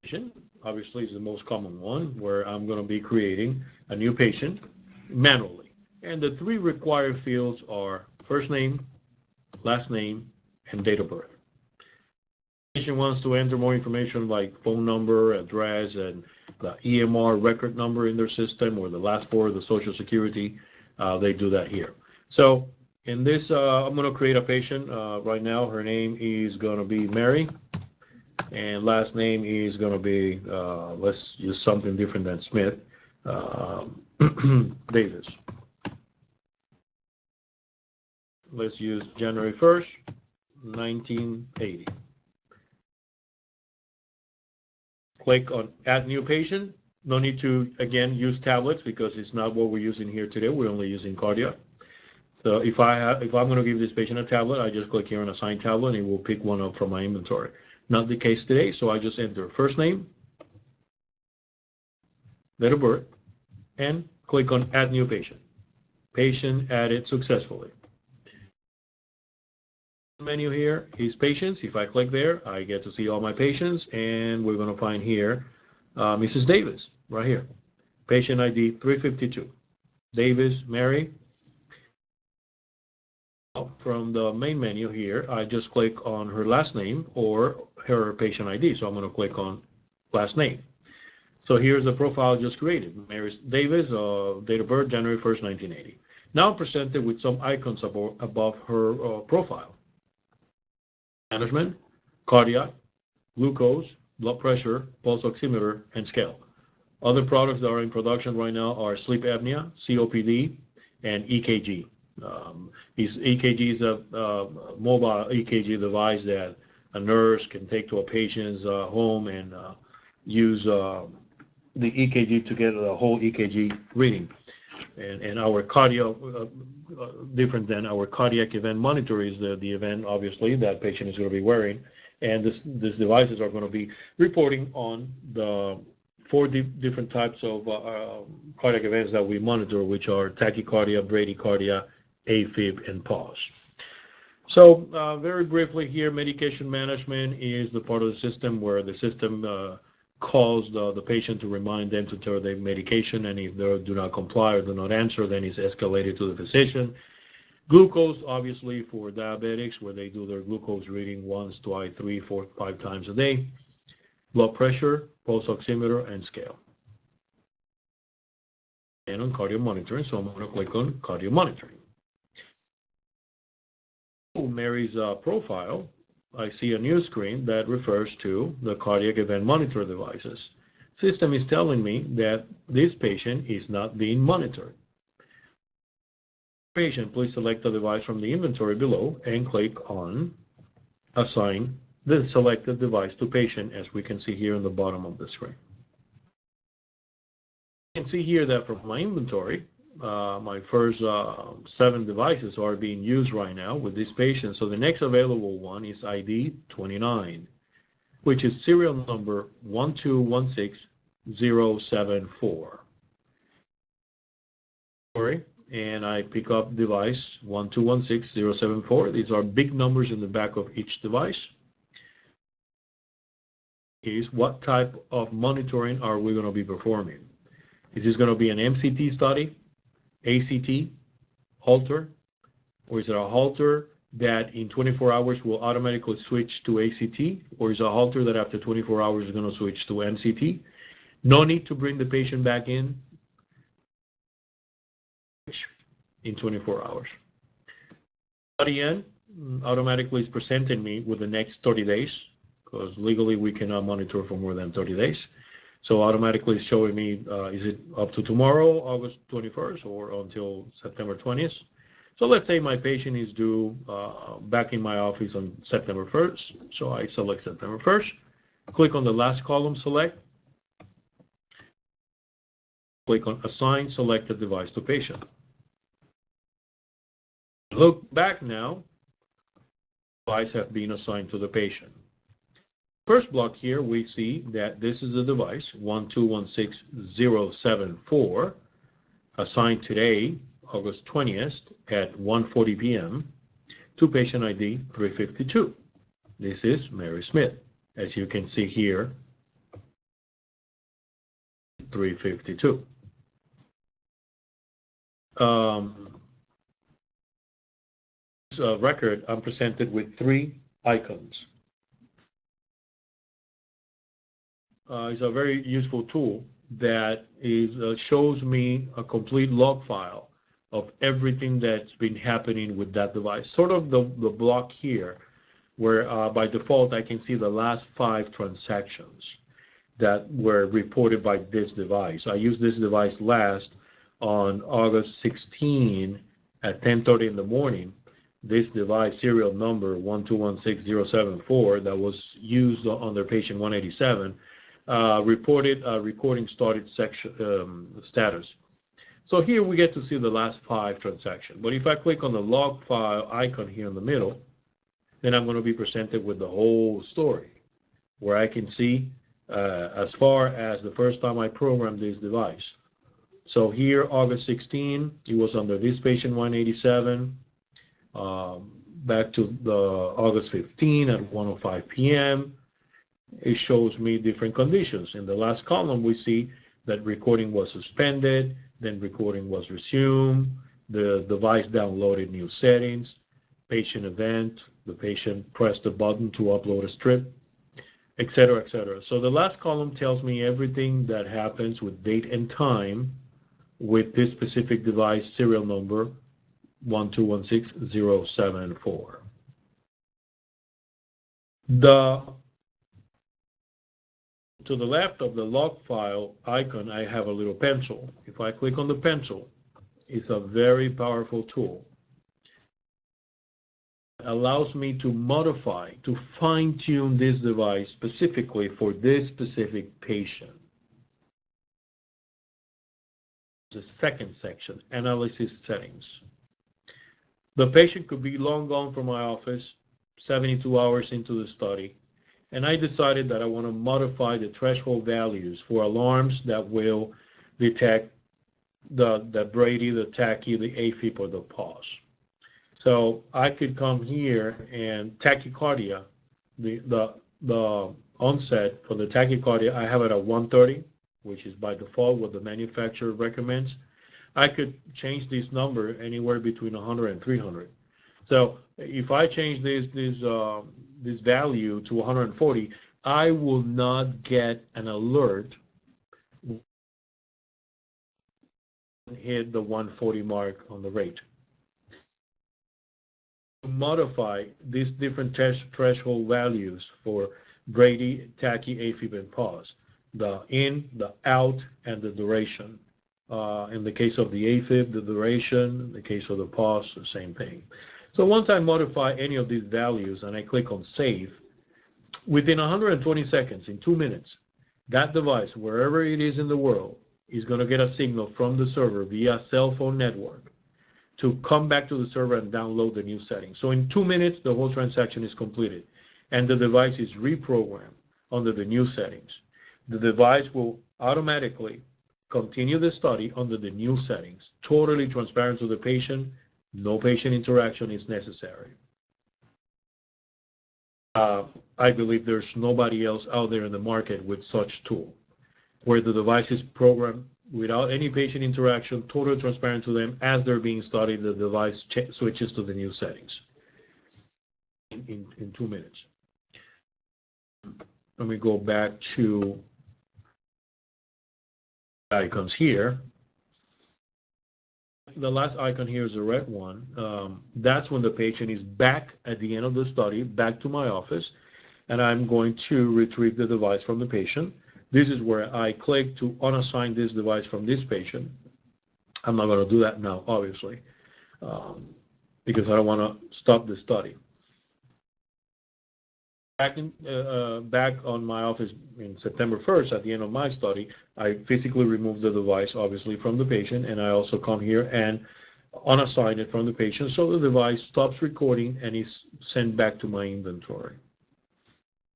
patient, obviously, is the most common one, where I'm going to be creating a new patient manually. And the three required fields are first name, last name, and date of birth. Patient wants to enter more information like phone number, address, and the EMR record number in their system, or the last four of the Social Security, they do that here. So in this, I'm going to create a patient right now. Her name is going to be Mary, and last name is going to be, let's use something different than Smith, Davis. Let's use January 1st, 1980. Click on Add New Patient. No need to, again, use tablets because it's not what we're using here today. We're only using Cardia. So if I'm going to give this patient a tablet, I just click here on Assign Tablet, and it will pick one up from my inventory. Not the case today, so I just enter first name, date of birth, and click on Add New Patient. Patient added successfully. Menu here is patients. If I click there, I get to see all my patients, and we're going to find here Mrs. Davis right here. Patient ID 352. Davis Mary. From the main menu here, I just click on her last name or her patient ID. So I'm going to click on last name. So here's the profile just created. Mary Davis, date of birth, January 1st, 1980. Now I'm presented with some icons above her profile. Management, cardiac, glucose, blood pressure, pulse oximeter, and scale. Other products that are in production right now are sleep apnea, COPD, and EKG. EKG is a mobile EKG device that a nurse can take to a patient's home and use the EKG to get a whole EKG reading. And our cardio, different than our cardiac event monitor, is the event, obviously, that patient is going to be wearing. And these devices are going to be reporting on the four different types of cardiac events that we monitor, which are tachycardia, bradycardia, AFib, and pause. So very briefly here, medication management is the part of the system where the system calls the patient to remind them to take their medication, and if they do not comply or do not answer, then it's escalated to the physician. Glucose, obviously, for diabetics, where they do their glucose reading once, twice, 3, 4, 5 times a day. Blood pressure, pulse oximeter, and scale. And on cardio monitoring, so I'm going to click on cardio monitoring. Mary's profile, I see a new screen that refers to the cardiac event monitor devices. System is telling me that this patient is not being monitored. Patient, please select the device from the inventory below and click on Assign the selected device to patient, as we can see here on the bottom of the screen. You can see here that from my inventory, my first 7 devices are being used right now with this patient. So the next available one is ID 29, which is serial number 1216074. And I pick up device 1216074. These are big numbers in the back of each device. Is what type of monitoring are we going to be performing? Is this going to be an MCT study, ACT, Holter, or is it a Holter that in 24 hours will automatically switch to ACT, or is it a Holter that after 24 hours is going to switch to MCT? No need to bring the patient back in 24 hours. Study end automatically is presenting me with the next 30 days, because legally we cannot monitor for more than 30 days. So automatically it's showing me, is it up to tomorrow, August 21st, or until September 20th? So let's say my patient is due back in my office on September 1st. So I select September 1st, click on the last column, select, click on Assign Selected Device to Patient. Look back now, device have been assigned to the patient. First block here, we see that this is the device 1216074, assigned today, August 20th at 1:40 p.m. to patient ID 352. This is Mary Smith, as you can see here 352. Record, I'm presented with 3 icons. It's a very useful tool that shows me a complete log file of everything that's been happening with that device. Sort of the block here, where by default I can see the last 5 transactions that were reported by this device. I used this device last on August 16 at 10:30 in the morning. This device, serial number 1216074, that was used on their patient 187, reported recording started status. So here we get to see the last 5 transactions. But if I click on the log file icon here in the middle, then I'm going to be presented with the whole story, where I can see as far as the first time I programmed this device. So here, August 16, it was under this patient 187. Back to the August 15 at 1:05 p.m. It shows me different conditions. In the last column, we see that recording was suspended, then recording was resumed, the device downloaded new settings, patient event, the patient pressed the button to upload a strip, etc., etc. So the last column tells me everything that happens with date and time with this specific device, serial number 1216074. To the left of the log file icon, I have a little pencil. If I click on the pencil, it's a very powerful tool. It allows me to modify, to fine-tune this device specifically for this specific patient. The second section, analysis settings. The patient could be long gone from my office, 72 hours into the study, and I decided that I want to modify the threshold values for alarms that will detect the Brady, the tachy, the AFib, or the pause. So I could come here and tachycardia, the onset for the tachycardia, I have it at 130, which is by default what the manufacturer recommends. I could change this number anywhere between 100 and 300. So if I change this value to 140, I will not get an alert hit the 140 mark on the rate. To modify these different threshold values for Brady, tachy, AFib, and pause, the in, the out, and the duration. In the case of the AFib, the duration. In the case of the pause, the same thing. So once I modify any of these values and I click on save, within 120 seconds, in 2 minutes, that device, wherever it is in the world, is going to get a signal from the server via cell phone network to come back to the server and download the new settings. So in 2 minutes, the whole transaction is completed, and the device is reprogrammed under the new settings. The device will automatically continue the study under the new settings, totally transparent to the patient. No patient interaction is necessary. I believe there's nobody else out there in the market with such tool, where the device is programmed without any patient interaction, totally transparent to them. As they're being studied, the device switches to the new settings in 2 minutes. Let me go back to icons here. The last icon here is a red one. That's when the patient is back at the end of the study, back to my office, and I'm going to retrieve the device from the patient. This is where I click to unassign this device from this patient. I'm not going to do that now, obviously, because I don't want to stop the study. Back on my office in September 1st, at the end of my study, I physically removed the device, obviously, from the patient, and I also come here and unassign it from the patient, so the device stops recording and is sent back to my inventory.